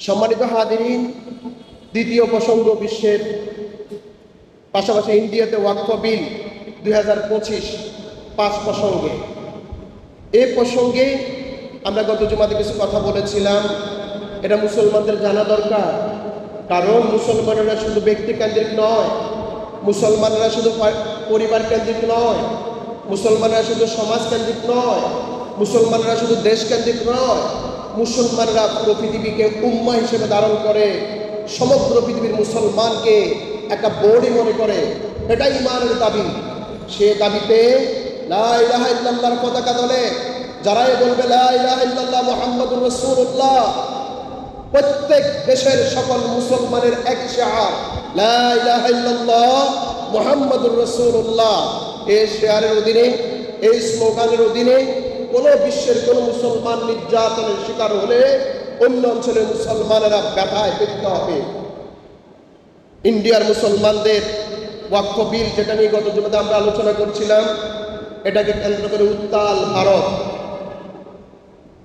সম্মানিত হাজিরিন, দ্বিতীয় প্রসঙ্গ বিশ্বের পাশাপাশি ইন্ডিয়াতে ওয়াকফ বিল 2025 পাঁচ প্রসঙ্গে। এই প্রসঙ্গে আমরা গত জুমাতে কিছু কথা বলেছিলাম। এটা মুসলমানদের জানা দরকার, কারণ মুসলমানেরা শুধু ব্যক্তিকেন্দ্রিক নয়, মুসলমানেরা শুধু পরিবার কেন্দ্রিক নয়, মুসলমানেরা শুধু সমাজকেন্দ্রিক নয়, মুসলমানেরা শুধু দেশকেন্দ্রিক নয়, মুসলমানরা পুরো পৃথিবীকে উম্মাহ হিসেবে ধারণ করে সমগ্র পৃথিবীর মুসলমানকে একটা বডি মনে করে। এটাই ইমানের দাবি। সে দাবিতে লা ইলাহা ইল্লাল্লাহর পতাকা তোলে। যারাই বলবে লা ইলাহা ইল্লাল্লাহ মুহাম্মাদুর রাসূলুল্লাহ, প্রত্যেক দেশের সকল মুসলমানের এক শিআর লা ইলাহা ইল্লাল্লাহ মুহাম্মাদুর রাসূলুল্লাহ। এই শিআরের অধীনে, এই স্লোগানের অধীনে কোনো বিশ্বের কোনো মুসলমান নির্যাতনের শিকার হলে অন্য অঞ্চলের মুসলমানেরা ব্যথায় পেতে হবে। ইন্ডিয়ার মুসলমানদের ওয়াকফ বিল, যেটা নিয়ে গত জুমাতে আমরা আলোচনা করছিলাম, এটাকে কেন্দ্র করে উত্তাল ভারত।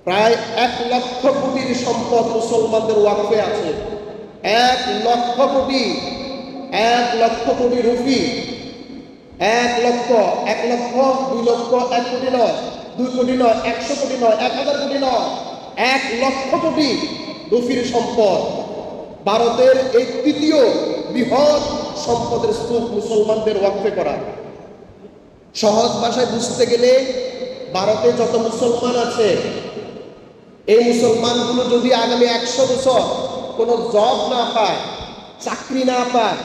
প্রায় 1 লক্ষ কোটির সম্পদ মুসলমানদের ওয়াকফে আছে। 1 লক্ষ কোটি, 1 লক্ষ কোটি রুপি, 1 লক্ষ, 2 লক্ষ, 1 কোটি নয়, 2 কোটি নয়, 100 কোটি নয়, 1000 কোটি নয়, 1 লক্ষ কোটি রুপির সম্পদ। ভারতের এই তৃতীয় বৃহৎ সম্পদের স্তূপ মুসলমানদের ওয়াকফে করা। সহজ ভাষায় বুঝতে গেলে, ভারতে যত মুসলমান আছে, এই মুসলমানগুলো যদি আগামী 100 বছর কোনো জব না পায়, চাকরি না পায়,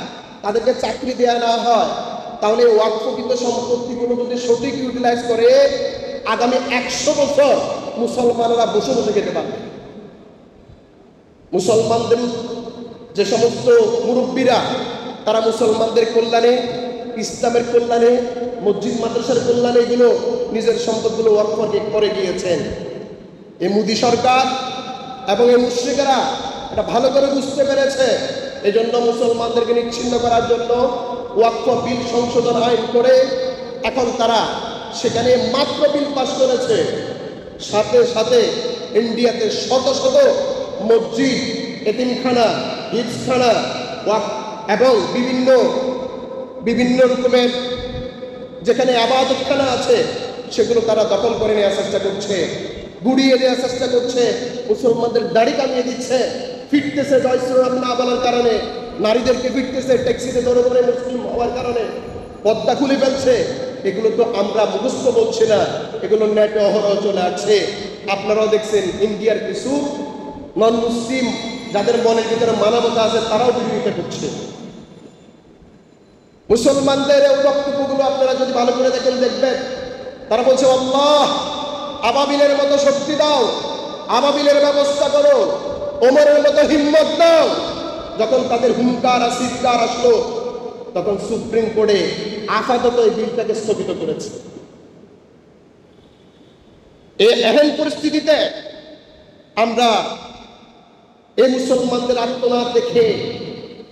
তাদেরকে চাকরি দেওয়া না হয়, তাহলে ওয়াকফকৃত সম্পত্তিগুলো যদি সঠিক ইউটিলাইজ করে আগামী 100 বছর মুসলমানরা বসে বসে খেতে পারবে। মুসলমানদের যে সমস্ত মুরব্বীরা, তারা মুসলমানদের কল্যাণে, ইসলামের কল্যাণে, মসজিদ মাদ্রাসার কল্যাণে এগুলো নিজের সম্পদগুলো ওয়াকফ করে গিয়েছেন। এই মোদী সরকার এবং এই মুশরিকরা এটা ভালো করে বুঝতে পেরেছে। এই জন্য মুসলমানদেরকে নিচ্ছিন্ন করার জন্য ওয়াকফ বিল সংশোধন আইন করে এখন তারা সেখানে মাত্র বিল পাস করেছে। সাথে সাথে ইন্ডিয়াতে শত শত মসজিদ, এতিমখানা, হিফজখানা এবং বিভিন্ন রকমের যেখানে আবাদতখানা আছে, সেগুলো তারা দখল করে নেওয়ার চেষ্টা করছে, গুড়িয়ে দেওয়ার চেষ্টা করছে। মুসলমানদের দাড়ি কামিয়ে দিচ্ছে, ফিরতেছে জয় শ্রীরাম না বলার কারণে, নারীদেরকে ফিরতেছে ট্যাক্সিতে ধরে ধরে মুসলিম হওয়ার কারণে, পর্দা খুলে ফেলছে। এগুলো তো আমরা মুখস্থ বলছি না, এগুলো নেটে অহরহ চলে আসছে। আপনারাও দেখছেন ইন্ডিয়ার কিছু নন মুসলিম যাদের মনের ভিতরে মানবতা আছে, তারাও বিরোধিতা করছে। মুসলমানদের এই বক্তব্যগুলো আপনারা যদি ভালো করে দেখেন, দেখবেন তারা বলছে আল্লাহ আবাবিলের মতো শক্তি দাও, আবাবিলের ব্যবস্থা করো, ওমরের মতো হিম্মত দাও। যখন তাদের হুঙ্কার আর চিৎকার আসলো, তখন সুপ্রিম কোর্টে আপাতত এই বিলটাকে স্থগিত করেছে। এই এহেন পরিস্থিতিতে আমরা এই মুসলমানদের আত্মনাদ দেখে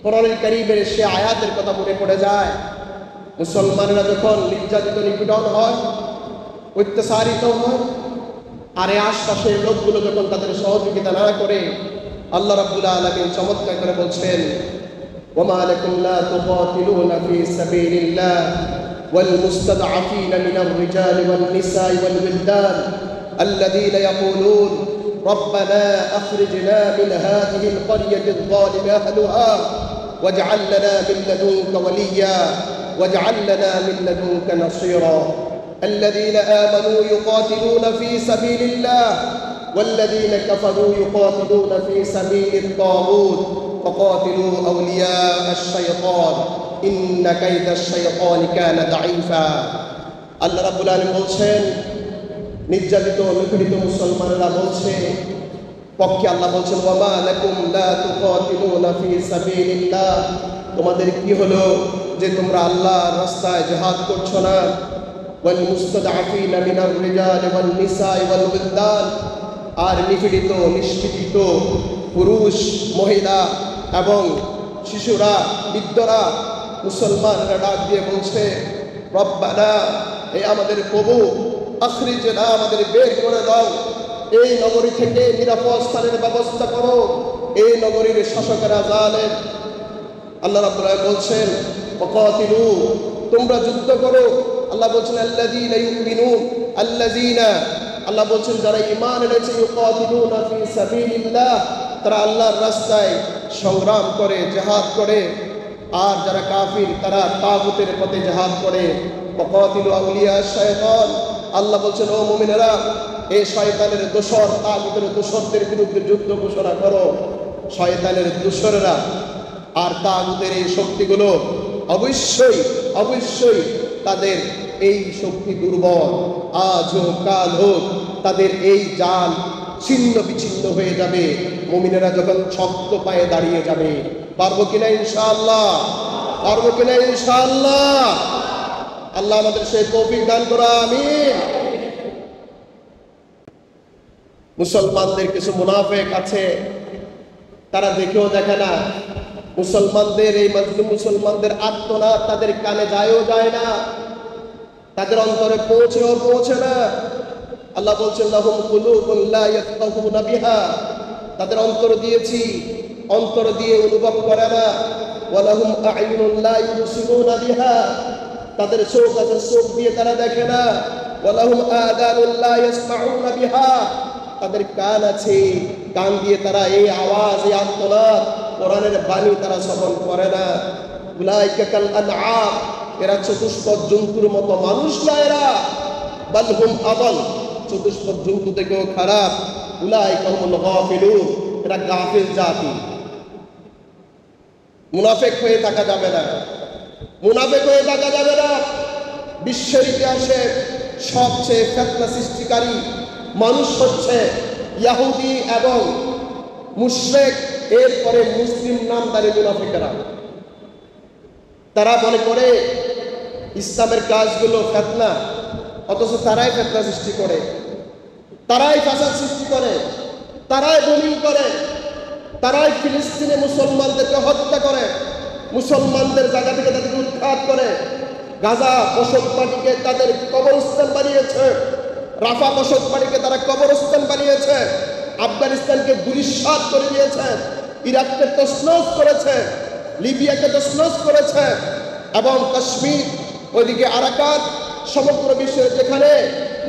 কোরআনুল কারীমের সে আয়াতের কথা মনে পড়ে যায়। মুসলমানেরা যখন নির্যাতিত, নিপীড়ন হয়, অত্যাচারিত হয়, আর এই আশপাশের লোকগুলো যখন তাদের সহযোগিতা না করে, আল্লাহ রাব্বুল আলামিন চমৎকার করে বলছেন, ওয়ামা লাকুম লা তুকাতিলুনা ফি সাবিলিল্লাহ ওয়াল মুস্তাদআফিনা মিনার রিজালি ওয়ান নিসাই ওয়াল ওয়িলদান আল্লাযীনা ইয়াকুলুন রব্বানা আখরিজনা মিন হাযিহিল ক্বরিয়াতিল যালিমি আহলুহা ওয়াজআল লানা মিন লাদুনকা ওয়ালিয়্যা ওয়াজআল লানা মিন লাদুনকা নাসীরা الذين آمنوا يقاتلون في سبيل الله والذين كفروا يقاتلون في سبيل الطاغوت فقاتلوا أولياء الشيطان إن كيد الشيطان كان ضعيفا। আল্লাহ রাব্বুল আলামিন বলছেন, নির্যাতিত নিপীড়িত মুসলমানরা বলছে, পক্ষে আল্লাহ বলছেন, ওয়ামা লাকুম লা তুকাতিলুনা ফি সাবিলিল্লাহ, তোমাদের কি হলো যে তোমরা আল্লাহর রাস্তায় জিহাদ করছো না? ওয়াল মুস্তাদআফিনা মিনার রিজালি ওয়ান নিসাই ওয়াল ওয়িলদান, আর নিপীড়িত, নিষ্পেষিত পুরুষ, মহিলা এবং শিশুরা, বৃদ্ধরা, মুসলমানরা ডাক দিয়ে বলছে, রব্বানা, হে আমাদের প্রভু, আখরিজনা, আমাদের বের করে দাও, এই নগরী থেকে নিরাপদ স্থানের ব্যবস্থা করো, এই নগরীর শাসকেরা জালেম। আল্লাহ রাব্বুল আলামিন বলছেন ওয়াকাতিলু, তোমরা যুদ্ধ করো। আল্লাহ বলছেন আল্লাযীনা ইউমিনুন, আল্লাযীনা, আল্লাহ বলছেন যারা ঈমান এনেছে, ইউকাতিলুনা ফি সাবিলিল্লাহ, তারা আল্লাহর রাস্তায় সংগ্রাম করে, জিহাদ করে। আর যারা কাফির তারা তাগুতের পথে জিহাদ করে। ওয়াকাতিলু আউলিয়া শাইতান, আল্লাহ বলছেন ও মুমিনেরা, এই শয়তানের দোসর, তাগুতের দোসরদের বিরুদ্ধে যুদ্ধ ঘোষণা করো। শয়তানের দোসররা আর তাগুতের এই শক্তিগুলো অবশ্যই অবশ্যই তাদের এই শক্তি দুর্বল। আজ হোক কাল হোক তাদের এই জাল ছিন্ন বিচ্ছিন্ন হয়ে যাবে মুমিনেরা যখন শক্ত পায়ে দাঁড়িয়ে যাবে। পারবো কিনা ইনশাআল্লাহ? পারবো কিনা ইনশাআল্লাহ? আল্লাহ আমাদের সেই তৌফিক দান করো, আমিন। মুসলমানদের কিছু মুনাফিক আছে, তারা দেখেও দেখে না। মুসলমানদের এই মাজলুম মুসলমানদের আত্মনাদ তাদের কানে যায়ও যায় না, তাদের অন্তরে পৌঁছে না। আল্লাহ বলছেন লাহুম কুলুবুন লা ইয়াফকাহুনা বিহা, তাদের অন্তর দিয়েছি, অন্তর দিয়ে অনুভব করে না। ওয়া লাহুম আ'য়ুনুন লা ইউবসিরুনা বিহা, তাদের চোখ আছে, চোখ দিয়ে তারা দেখে না। ওয়া লাহুম আযানুন লা ইয়াসমাউনা বিহা, তাদের কান আছে, কান দিয়ে তারা এই আওয়াজ, এই আত্মনাদ, কোরআনের বাণী তারা শ্রবণ করে না। উলাইকা কাল আনআম, এরা চতুষ্পদ জন্তুর মতো মানুষ না, এরা বাল হুম আদাল, চতুষ্পদ জন্তু থেকেও খারাপ। উলাইকা হুমুল গাফিলুন, এরা গাফিল জাতি। মুনাফিক হয়ে থাকা যাবে না, মুনাফিক হয়ে থাকা যাবে না। বিশ্বের ইতিহাসে সবচেয়ে ফিতনা সৃষ্টিকারী মানুষ হচ্ছে ইহুদি এবং মুশরিক, এরপরে মুসলিম নামধারী মুনাফিকরা। তারা মনে করে ইসলামের কাজগুলো ফিতনা, অথচ তারাই ফিতনা সৃষ্টি করে, তারাই ফাসাদ সৃষ্টি করে, তারাই বমিং করে, তারাই ফিলিস্তিনে মুসলমানদেরকে হত্যা করে, মুসলমানদের জায়গা থেকে তাদেরকে উৎখাত করে। গাজা বসতবাড়িকে তাদের কবরস্থান বানিয়েছে, রাফা বসতবাড়িকে তারা কবরস্থান বানিয়েছে, আফগানিস্তানকে গুলিশাত করে দিয়েছে, ইরাককে তছনছ করেছে, লিবিয়াকে তছনছ করেছে, এবং কাশ্মীর, ওইদিকে আরাকাত, সমগ্র বিশ্বের যেখানে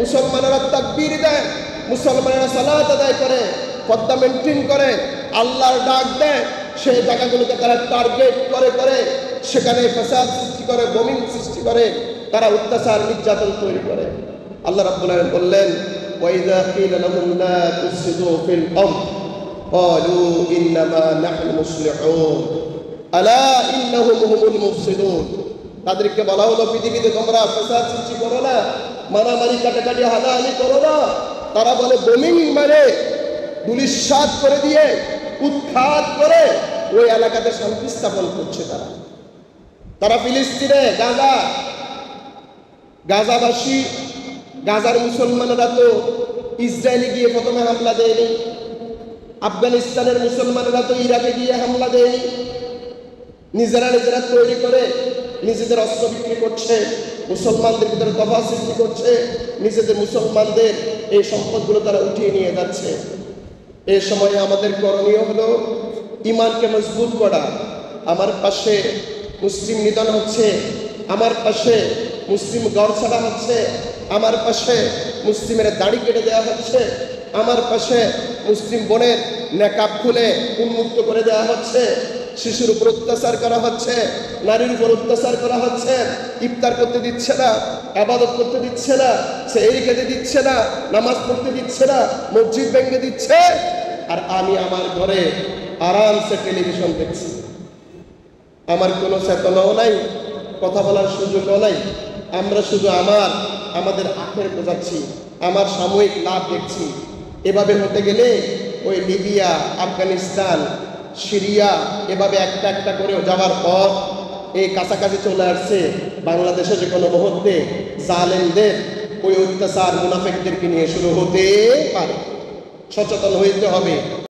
মুসলমানেরা তাকবীর দেয়, মুসলমানেরা সালাত আদায় করে, পর্দা মেনটেন করে, আল্লাহর ডাক দেয়, সেই জায়গাগুলোকে তারা টার্গেট করে করে সেখানে ফাসাদ সৃষ্টি করে, বোমিং সৃষ্টি করে, তারা অত্যাচার নির্যাতন তৈরি করে। আল্লাহ রাব্বুল আলামিন বললেন ওয়াইযা কিলা লাহুম লা তুফসিদু ফিল আরদ ক্বালু ইন্নামা নাহনু মুসলিহুন আলা ইন্নাহুম হুমুল মুফসিদুন, তাদেরকে বলা হলো পৃথিবীতে তোমরা ফাসাদ সৃষ্টি করো না, মারামারি কাটাকাটি হানাহানি করো না। তারা বলে বোমিং মানে গুলিশাত করে দিয়ে উৎখাত করে ওই এলাকাতে শান্তি স্থাপন করছে। তারা ফিলিস্তিনে গাজাবাসী, গাজার মুসলমানেরা তো ইসরায়েলে গিয়ে প্রথমে হামলা দেয়নি, আফগানিস্তানের মুসলমানেরা তো ইরাকে গিয়ে হামলা দেয়নি, নিজেরা নিজেরা তৈরি করে নিজেদের অস্ত্র বিক্রি করছে, মুসলমানদের ভিতরে তফাৎ সৃষ্টি করছে, নিজেদের মুসলমানদের এই সম্পদগুলো তারা উঠিয়ে নিয়ে যাচ্ছে। এই সময়ে আমাদের করণীয় হলো ঈমানকে মজবুত করা। আমার পাশে মুসলিম নিধন হচ্ছে, আমার পাশে মুসলিম গড় ছাড়া হচ্ছে, আমার পাশে মুসলিমের দাড়ি কেটে দেওয়া হচ্ছে, আমার পাশে মুসলিম বোনের নেকাব খুলে উন্মুক্ত করে দেওয়া হচ্ছে, শিশুর উপর অত্যাচার করা হচ্ছে, নারীর উপর অত্যাচার করা হচ্ছে, ইফতার করতে দিচ্ছে না, ইবাদত করতে দিচ্ছে না, সেহরি খেতে দিচ্ছে না, নামাজ পড়তে দিচ্ছে না, মসজিদ ভেঙে দিচ্ছে। আর আমি আমার ঘরে আরামসে টেলিভিশন দেখছি, আমার কোনো চেতনাও নাই, কথা বলার সুযোগও নাই। আমরা শুধু আমাদের আখের বোঝাচ্ছি, আমার সাময়িক লাভ দেখছি। এভাবে হতে গেলে ওই লিবিয়া, আফগানিস্তান, সিরিয়া এভাবে একটা একটা করে যাওয়ার পর এই কাছাকাছি চলে আসছে বাংলাদেশে যে কোনো মুহূর্তে জালেমদের ওই অত্যাচার মুনাফিকদেরকে নিয়ে শুরু হতে পারে। সচেতন হইতে হবে।